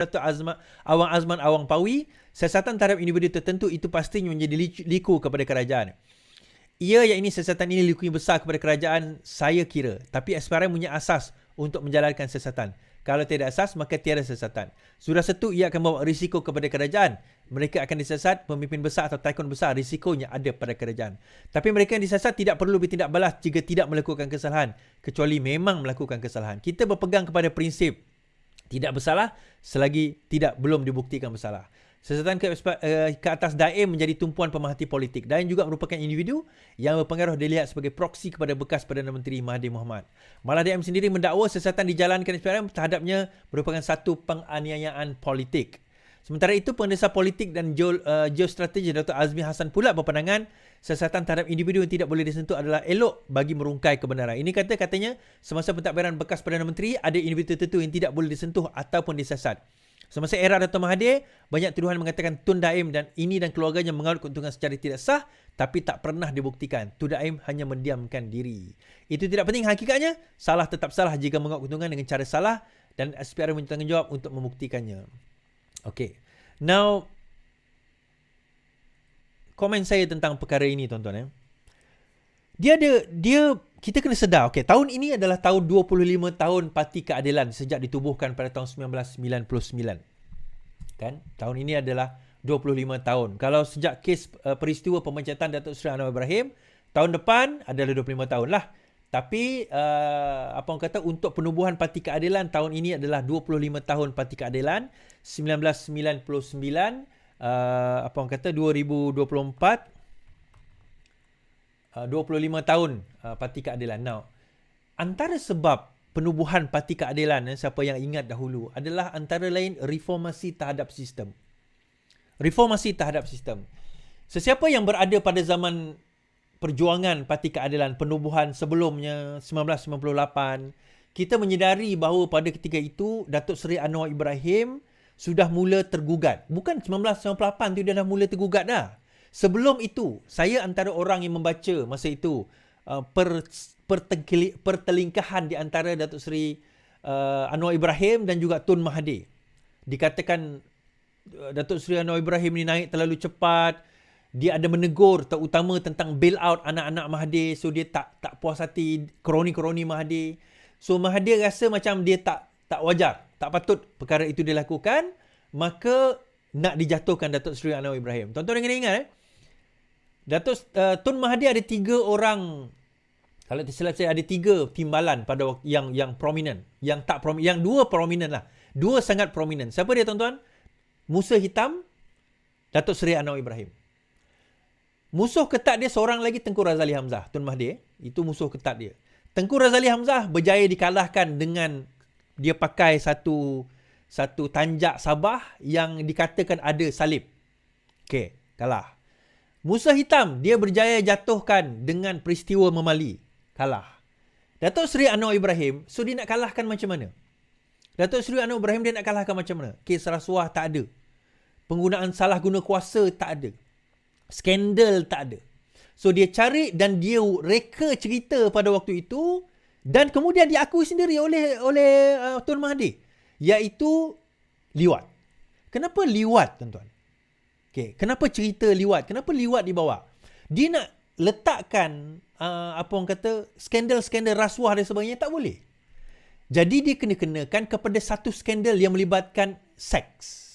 Datuk Awang Azman Awang Pawi, siasatan terhadap individu tertentu itu pastinya menjadi liku kepada kerajaan. Ia yang ini siasatan ini liku yang besar kepada kerajaan, saya kira. Tapi SPRM punya asas untuk menjalankan siasatan. Kalau tidak asas, maka tiada siasatan. Sudah satu, ia akan bawa risiko kepada kerajaan. Mereka akan disiasat, pemimpin besar atau tycoon besar, risikonya ada pada kerajaan. Tapi mereka yang disiasat tidak perlu bertindak balas jika tidak melakukan kesalahan. Kecuali memang melakukan kesalahan. Kita berpegang kepada prinsip tidak bersalah selagi belum dibuktikan bersalah. Siasatan ke atas Daim menjadi tumpuan pemerhati politik. Daim juga merupakan individu yang berpengaruh dilihat sebagai proksi kepada bekas Perdana Menteri Mahathir Mohamad. Malah Daim sendiri mendakwa siasatan dijalankan SPRM terhadapnya merupakan satu penganiayaan politik. Sementara itu, pengendalian politik dan geostrategi Dr. Azmi Hassan pula berpandangan siasatan terhadap individu yang tidak boleh disentuh adalah elok bagi merungkai kebenaran. Ini katanya semasa pentadbiran bekas Perdana Menteri, ada individu tertentu yang tidak boleh disentuh ataupun disiasat. Semasa era Dr. Mahathir, banyak tuduhan mengatakan Tun Daim dan keluarganya mengaut keuntungan secara tidak sah, tapi tak pernah dibuktikan. Tun Daim hanya mendiamkan diri. Itu tidak penting hakikatnya, salah tetap salah jika mengaut keuntungan dengan cara salah dan SPRM bertanggungjawab untuk membuktikannya. Okay. Now, komen saya tentang perkara ini, tuan-tuan. Kita kena sedar, okay, tahun ini adalah tahun 25 tahun Parti Keadilan sejak ditubuhkan pada tahun 1999. Kan? Tahun ini adalah 25 tahun. Kalau sejak kes peristiwa pemencatan Datuk Seri Anwar Ibrahim, tahun depan adalah 25 tahun lah. Tapi untuk penubuhan Parti Keadilan tahun ini adalah 25 tahun Parti Keadilan. 1999 2024 25 tahun Parti Keadilan. Now, antara sebab penubuhan Parti Keadilan, siapa yang ingat dahulu, adalah antara lain reformasi terhadap sistem. Reformasi terhadap sistem. Sesiapa yang berada pada zaman perjuangan Parti Keadilan, penubuhan sebelumnya 1998, kita menyedari bahawa pada ketika itu Datuk Seri Anwar Ibrahim sudah mula tergugat. Bukan 1998 tu dia dah mula tergugat dah. Sebelum itu, saya antara orang yang membaca masa itu pertelingkahan di antara Datuk Seri Anwar Ibrahim dan juga Tun Mahathir. Dikatakan Datuk Seri Anwar Ibrahim ni naik terlalu cepat. Dia ada menegur terutama tentang bail out anak-anak Mahathir. So dia tak puas hati kroni-kroni Mahathir. So Mahathir rasa macam dia tak wajar, tak patut perkara itu dilakukan, maka nak dijatuhkan Datuk Seri Anwar Ibrahim. Tuan-tuan kena ingat, Tun Mahathir ada 3 orang, kalau tersilap saya ada 3 timbalan pada waktu yang prominent, yang 2 prominent lah. 2 sangat prominent. Siapa dia, tuan-tuan? Musa hitam, Datuk Seri Anwar Ibrahim. Musuh ketat dia seorang lagi, Tengku Razali Hamzah. Tun Mahathir, itu musuh ketat dia. Tengku Razali Hamzah berjaya dikalahkan dengan dia pakai satu tanjak Sabah yang dikatakan ada salib. Okey, kalah. Musa hitam, dia berjaya jatuhkan dengan peristiwa memali. Kalah. Datuk Seri Anwar Ibrahim, so dia nak kalahkan macam mana? Datuk Seri Anwar Ibrahim dia nak kalahkan macam mana? Kes rasuah tak ada. Penggunaan salah guna kuasa tak ada. Skandal tak ada. So dia cari dan dia reka cerita pada waktu itu dan kemudian diakui sendiri oleh Tun Mahathir, iaitu liwat. Kenapa liwat, tuan-tuan? Okay, kenapa cerita liwat? Kenapa liwat dibawa? Dia nak letakkan skandal-skandal rasuah dan sebagainya, tak boleh. Jadi dia kena-kenakan kepada satu skandal yang melibatkan seks.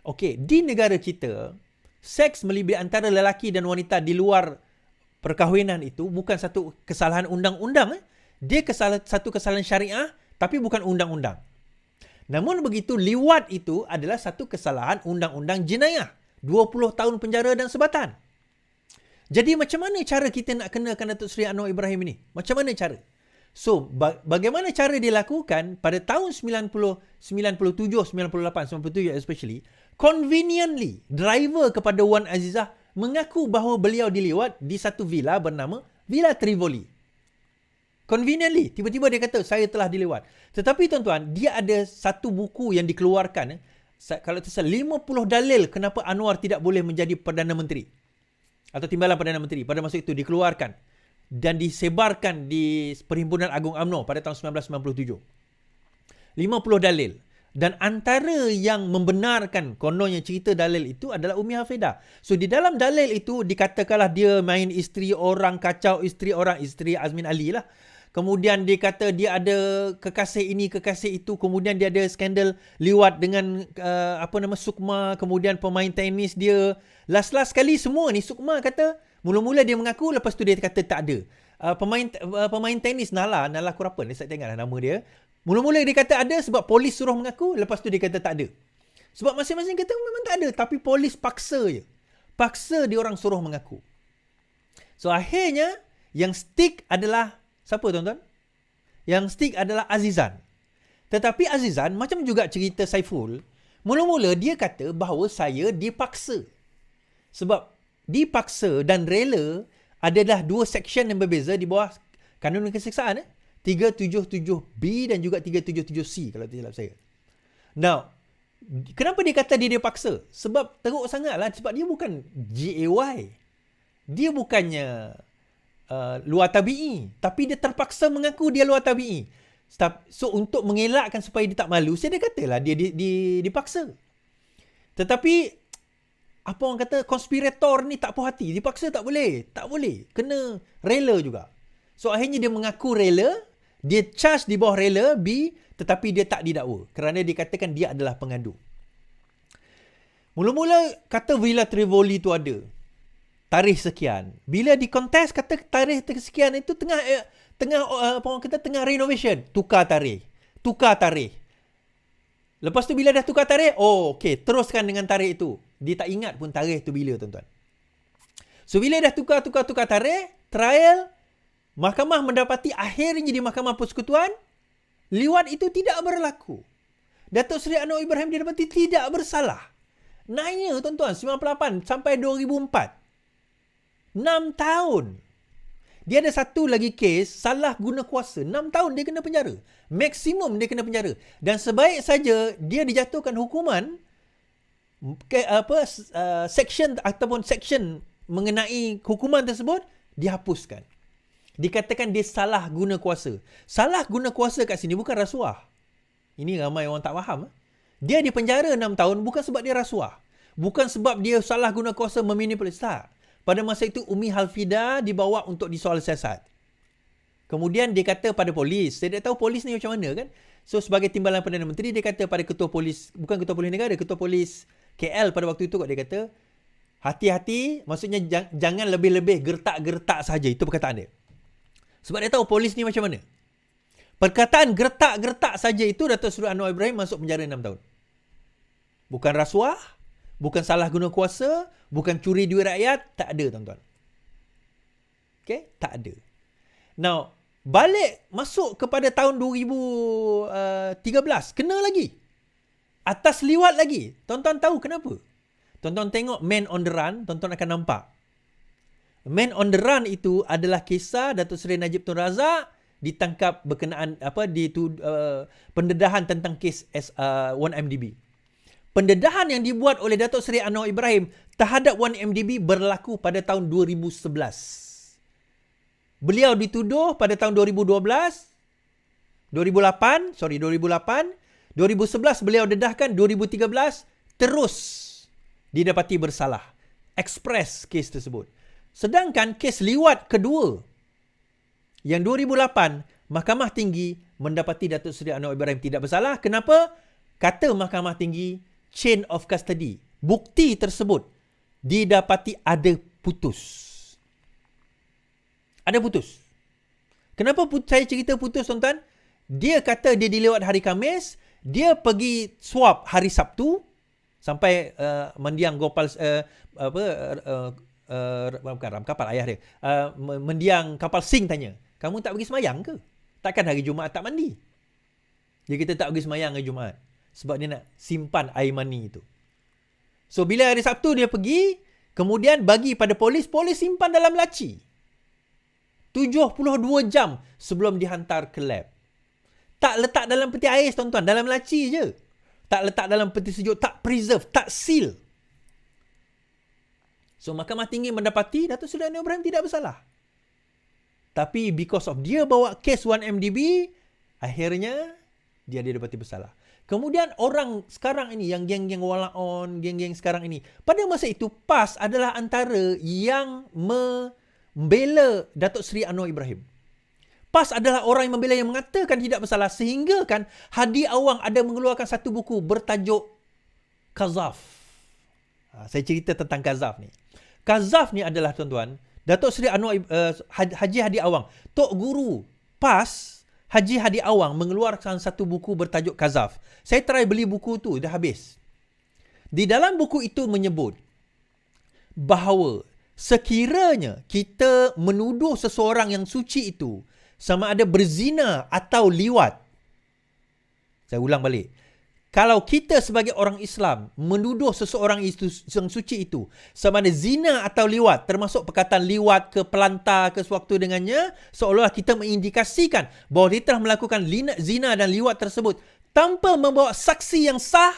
Okey, di negara kita, seks melibatkan antara lelaki dan wanita di luar perkahwinan itu bukan satu kesalahan undang-undang. Dia satu kesalahan syariah, tapi bukan undang-undang. Namun begitu, liwat itu adalah satu kesalahan undang-undang jenayah. 20 tahun penjara dan sebatan. Jadi macam mana cara kita nak kenakan Datuk Seri Anwar Ibrahim ini? Macam mana cara? So, bagaimana cara dilakukan pada tahun 97 especially, conveniently, driver kepada Wan Azizah mengaku bahawa beliau diliwat di satu villa bernama Villa Trivoli. Conveniently, tiba-tiba dia kata, saya telah diliwat. Tetapi tuan-tuan, dia ada satu buku yang dikeluarkan, kalau tersalah 50 dalil kenapa Anwar tidak boleh menjadi Perdana Menteri atau timbalan Perdana Menteri pada masa itu, dikeluarkan dan disebarkan di Perhimpunan Agung UMNO pada tahun 1997. 50 dalil. Dan antara yang membenarkan kononnya cerita dalil itu adalah Umi Hafidah. So di dalam dalil itu dikatakanlah dia main isteri orang, kacau isteri orang, isteri Azmin Ali lah. Kemudian dia kata dia ada kekasih ini, kekasih itu. Kemudian dia ada skandal liwat dengan Sukma. Kemudian pemain tenis dia. Last sekali semua ni Sukma kata, mula-mula dia mengaku, lepas tu dia kata tak ada. Pemain tenis Nala Kurapan, saya tak ingatlah nama dia. Mula-mula dia kata ada sebab polis suruh mengaku, lepas tu dia kata tak ada. Sebab masing-masing kata memang tak ada, tapi polis paksa je. Paksa dia orang suruh mengaku. So akhirnya yang stick adalah siapa tuan-tuan? Yang stick adalah Azizan. Tetapi Azizan macam juga cerita Saiful, mula-mula dia kata bahawa saya dipaksa. Sebab dipaksa dan rela adalah dua section yang berbeza di bawah kanun keseksaan 377B dan juga 377C kalau tidak silap saya. Now, kenapa dia kata dia paksa? Sebab teruk sangatlah, sebab dia bukan GAY. Dia bukannya luar tabi'i, tapi dia terpaksa mengaku dia luar tabi'i. So untuk mengelakkan supaya dia tak malu, saya dia katalah dia dipaksa. Tetapi apa orang kata, konspirator ni tak puas hati, dipaksa tak boleh, kena rela juga. So akhirnya dia mengaku rela, dia charge di bawah rela B, tetapi dia tak didakwa kerana dikatakan dia adalah pengadu. Mula-mula kata Villa Trivoli tu ada tarikh sekian. Bila dikontes kata tarikh sekian itu tengah renovation, tukar tarikh. Lepas tu bila dah tukar tarikh, okey, teruskan dengan tarikh itu. Dia tak ingat pun tarikh tu bila, tuan-tuan. So bila dah tukar tarikh, trial, mahkamah mendapati akhirnya di Mahkamah Persekutuan, liwat itu tidak berlaku. Datuk Seri Anwar Ibrahim didapati tidak bersalah. Naiknya tuan-tuan, 98 sampai 2004. 6 tahun. Dia ada satu lagi kes, salah guna kuasa. 6 tahun dia kena penjara. Maksimum dia kena penjara. Dan sebaik saja dia dijatuhkan hukuman, section mengenai hukuman tersebut dihapuskan. Dikatakan dia salah guna kuasa. Salah guna kuasa kat sini bukan rasuah. Ini ramai orang tak faham. Dia dipenjara 6 tahun bukan sebab dia rasuah. Bukan sebab dia salah guna kuasa memanipulasi. Tak. Pada masa itu Umi Hafidah dibawa untuk disoal siasat. Kemudian dia kata pada polis. Saya tak tahu polis ni macam mana kan. So sebagai timbalan Perdana Menteri dia kata pada ketua polis, bukan ketua polis negara, ketua polis KL pada waktu itu kot, dia kata hati-hati, maksudnya jangan lebih-lebih gertak-gertak saja. Itu perkataan dia. Sebab dia tahu polis ni macam mana. Perkataan gertak-gertak saja itu Datuk Seri Anwar Ibrahim masuk penjara 6 tahun. Bukan rasuah, bukan salah guna kuasa, bukan curi duit rakyat, tak ada tuan-tuan. Okay? Tak ada. Now, balik masuk kepada tahun 2013, kena lagi. Atas liwat lagi. Tuan-tuan tahu kenapa? Tuan-tuan tengok Man on the Run, tuan-tuan akan nampak. Man on the Run itu adalah kisah Datuk Seri Najib Tun Razak ditangkap berkenaan pendedahan tentang kes 1MDB. Pendedahan yang dibuat oleh Datuk Seri Anwar Ibrahim terhadap 1MDB berlaku pada tahun 2011. Beliau dituduh pada tahun 2008, 2011 beliau dedahkan, 2013 terus didapati bersalah. Express kes tersebut. Sedangkan kes liwat kedua yang 2008, Mahkamah Tinggi mendapati Datuk Seri Anwar Ibrahim tidak bersalah. Kenapa? Kata Mahkamah Tinggi, chain of custody, bukti tersebut didapati ada putus. Ada putus. Kenapa saya cerita putus, tuan-tuan? Dia kata dia dilewat hari Khamis, dia pergi swab hari Sabtu sampai mendiang Gopal bukan ram kapal ayah dia. Mendiang Kapal Singh tanya, "Kamu tak pergi semayang ke? Takkan hari Jumaat tak mandi?" Dia kata tak pergi semayang hari Jumaat sebab dia nak simpan air mani itu. So bila hari Sabtu dia pergi, kemudian bagi pada polis, polis simpan dalam laci. 72 jam sebelum dihantar ke lab. Tak letak dalam peti ais, tuan-tuan, dalam laci je. Tak letak dalam peti sejuk, tak preserve, tak seal. So Mahkamah Tinggi mendapati Datuk Seri Anwar Ibrahim tidak bersalah. Tapi because of dia bawa kes 1MDB, akhirnya dia didapati bersalah. Kemudian orang sekarang ini, yang geng-geng walaon, geng-geng sekarang ini, pada masa itu PAS adalah antara yang membela Datuk Seri Anwar Ibrahim. PAS adalah orang yang membela, yang mengatakan tidak bersalah, sehingga kan Hadi Awang ada mengeluarkan satu buku bertajuk Kazaf. Saya cerita tentang Kazaf ni. Kazaf ni adalah, tuan-tuan, Datuk Seri Anwar Haji Hadi Awang, Tok Guru PAS Haji Hadi Awang mengeluarkan satu buku bertajuk Kazaf. Saya try beli buku tu, dah habis. Di dalam buku itu menyebut bahawa sekiranya kita menuduh seseorang yang suci itu sama ada berzina atau liwat. Saya ulang balik. Kalau kita sebagai orang Islam menuduh seseorang itu yang suci itu sama ada zina atau liwat, termasuk perkataan liwat ke pelantar ke sewaktu dengannya, seolah-olah kita mengindikasikan bahawa dia telah melakukan zina dan liwat tersebut tanpa membawa saksi yang sah,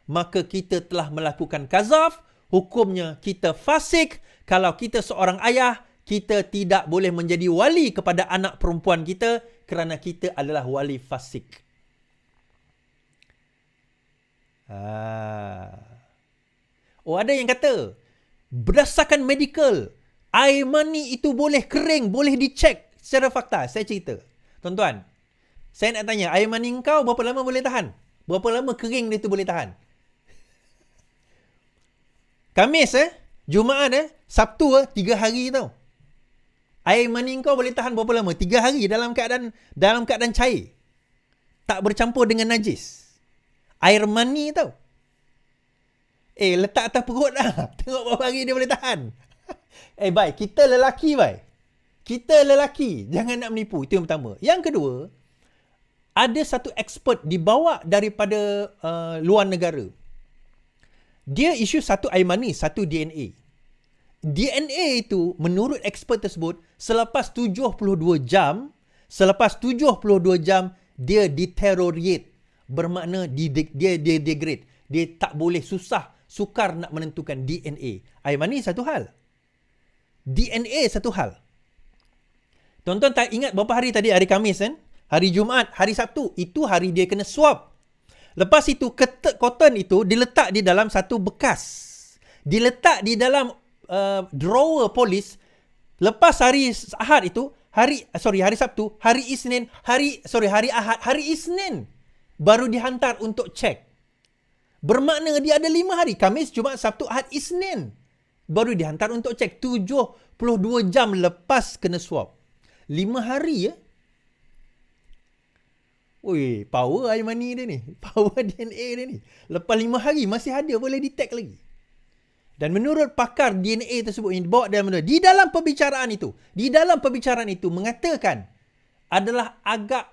maka kita telah melakukan kazaf, hukumnya kita fasik. Kalau kita seorang ayah, kita tidak boleh menjadi wali kepada anak perempuan kita kerana kita adalah wali fasik. Oh, ada yang kata berdasarkan medical, air mani itu boleh kering, boleh dicek secara fakta. Saya cerita, tuan-tuan, saya nak tanya, air mani kau berapa lama boleh tahan? Berapa lama kering dia tu boleh tahan? Khamis Jumaat Sabtu 3 hari tau. Air mani kau boleh tahan berapa lama? 3 hari dalam keadaan cair, tak bercampur dengan najis. Air mani tau. Letak atas perut dah. Tengok berapa hari dia boleh tahan. Baik, kita lelaki, baik. Kita lelaki, jangan nak menipu. Itu yang pertama. Yang kedua, ada satu expert dibawa daripada luar negara. Dia isu satu air mani, satu DNA. DNA itu, menurut expert tersebut, selepas 72 jam, dia deteriorate. Bermakna dia degrade. Dia tak boleh, sukar nak menentukan DNA. Air mani satu hal. DNA satu hal. Tuan-tuan tak ingat berapa hari tadi? Hari Khamis kan? Hari Jumaat, hari Sabtu. Itu hari dia kena swab. Lepas itu, cotton itu diletak di dalam satu bekas. Diletak di dalam drawer polis. Lepas hari Ahad itu, hari Sabtu, hari Ahad, hari Isnin baru dihantar untuk cek. Bermakna dia ada 5 hari. Khamis, Jumaat, Sabtu, Ahad, Isnin. Baru dihantar untuk cek. 72 jam lepas kena swab. 5 hari Ui, power air mani dia ni. Power DNA dia ni. Lepas 5 hari masih ada, boleh detect lagi. Dan menurut pakar DNA tersebut yang dibawa di dalam perbicaraan itu mengatakan adalah agak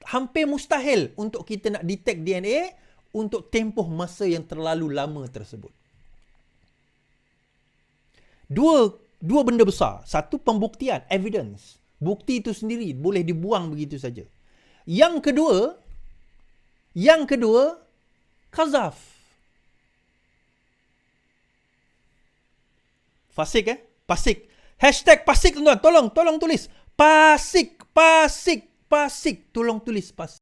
hampir mustahil untuk kita nak detect DNA untuk tempoh masa yang terlalu lama tersebut. Dua benda besar. Satu, pembuktian, evidence. Bukti itu sendiri boleh dibuang begitu saja. Yang kedua, kazaf. Fasik Pasik. Hashtag pasik, tuan-tuan. Tolong tulis. Pasik. Tolong tulis pasik.